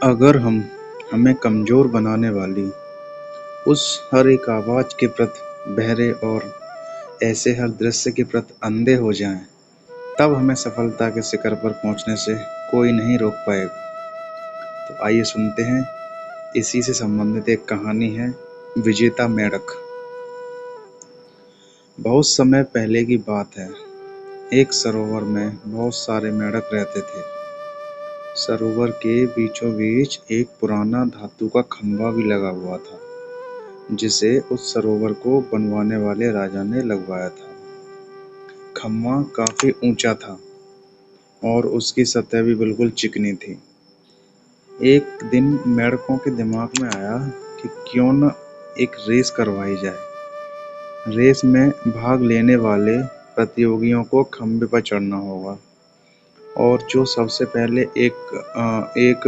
अगर हमें कमज़ोर बनाने वाली उस हर एक आवाज़ के प्रति बहरे और ऐसे हर दृश्य के प्रति अंधे हो जाएं, तब हमें सफलता के शिखर पर पहुंचने से कोई नहीं रोक पाएगा। तो आइए सुनते हैं, इसी से संबंधित एक कहानी है, विजेता मेंढक। बहुत समय पहले की बात है। एक सरोवर में बहुत सारे मेंढक रहते थे। सरोवर के बीचों बीच एक पुराना धातु का खंभा भी लगा हुआ था, जिसे उस सरोवर को बनवाने वाले राजा ने लगवाया था। खंभा काफी ऊंचा था और उसकी सतह भी बिल्कुल चिकनी थी। एक दिन मेंढकों के दिमाग में आया कि क्यों न एक रेस करवाई जाए। रेस में भाग लेने वाले प्रतियोगियों को खंभे पर चढ़ना होगा और जो सबसे पहले एक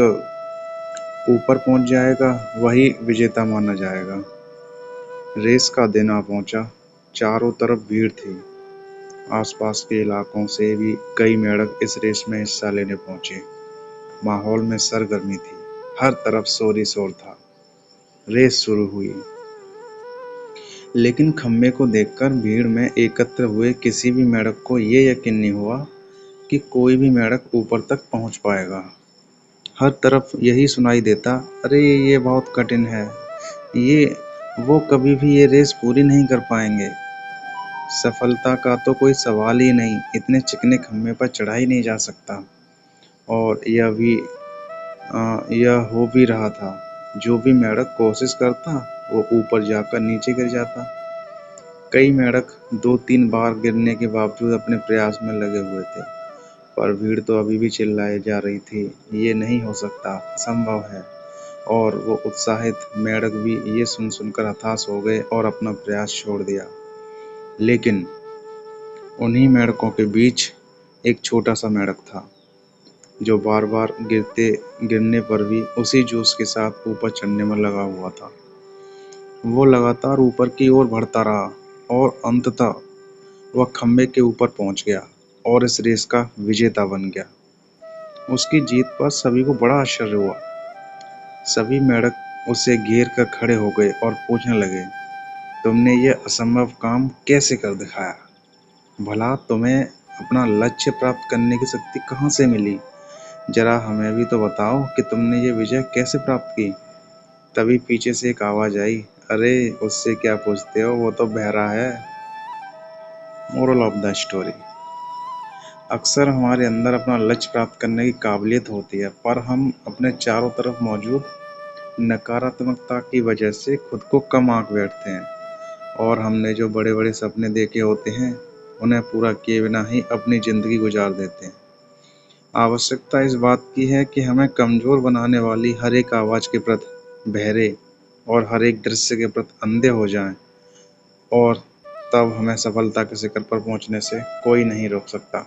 ऊपर पहुंच जाएगा वही विजेता माना जाएगा। रेस का दिन आ पहुंचा। चारों तरफ भीड़ थी। आसपास के इलाकों से भी कई मेंढक इस रेस में हिस्सा लेने पहुंचे। माहौल में सरगर्मी थी। हर तरफ शोर ही शोर था। रेस शुरू हुई, लेकिन खंभे को देखकर भीड़ में एकत्र हुए किसी भी मेंढक को ये यकीन नहीं हुआ कि कोई भी मेंढक ऊपर तक पहुंच पाएगा। हर तरफ यही सुनाई देता, अरे ये बहुत कठिन है, ये वो कभी भी ये रेस पूरी नहीं कर पाएंगे। सफलता का तो कोई सवाल ही नहीं, इतने चिकने खंभे पर चढ़ा ही नहीं जा सकता। और यह हो भी रहा था। जो भी मेंढक कोशिश करता वो ऊपर जाकर नीचे गिर जाता। कई मेंढक 2-3 बार गिरने के बावजूद अपने प्रयास में लगे हुए थे, पर भीड़ तो अभी भी चिल्लाए जा रही थी, ये नहीं हो सकता, असंभव है। और वो उत्साहित मेंढक भी ये सुन सुनकर हताश हो गए और अपना प्रयास छोड़ दिया। लेकिन उन्हीं मेंढकों के बीच एक छोटा सा मेंढक था, जो बार बार गिरने पर भी उसी जोश के साथ ऊपर चढ़ने में लगा हुआ था। वो लगातार ऊपर की ओर बढ़ता रहा और अंततः वह खंभे के ऊपर पहुंच गया और इस रेस का विजेता बन गया। उसकी जीत पर सभी को बड़ा आश्चर्य हुआ। सभी मेंढक उसे घेर कर खड़े हो गए और पूछने लगे, तुमने ये असंभव काम कैसे कर दिखाया? भला तुम्हें अपना लक्ष्य प्राप्त करने की शक्ति कहाँ से मिली? जरा हमें भी तो बताओ कि तुमने ये विजय कैसे प्राप्त की। तभी पीछे से एक आवाज आई, अरे उससे क्या पूछते हो, वो तो बहरा है। मोरल ऑफ द स्टोरी, अक्सर हमारे अंदर अपना लक्ष्य प्राप्त करने की काबिलियत होती है, पर हम अपने चारों तरफ मौजूद नकारात्मकता की वजह से खुद को कम आंक बैठते हैं और हमने जो बड़े बड़े सपने देखे होते हैं उन्हें पूरा किए बिना ही अपनी जिंदगी गुजार देते हैं। आवश्यकता इस बात की है कि हमें कमजोर बनाने वाली हर एक आवाज के प्रति बहरे और हर एक दृश्य के प्रति अंधे हो जाएं, और तब हमें सफलता के शिखर पर पहुंचने से कोई नहीं रोक सकता।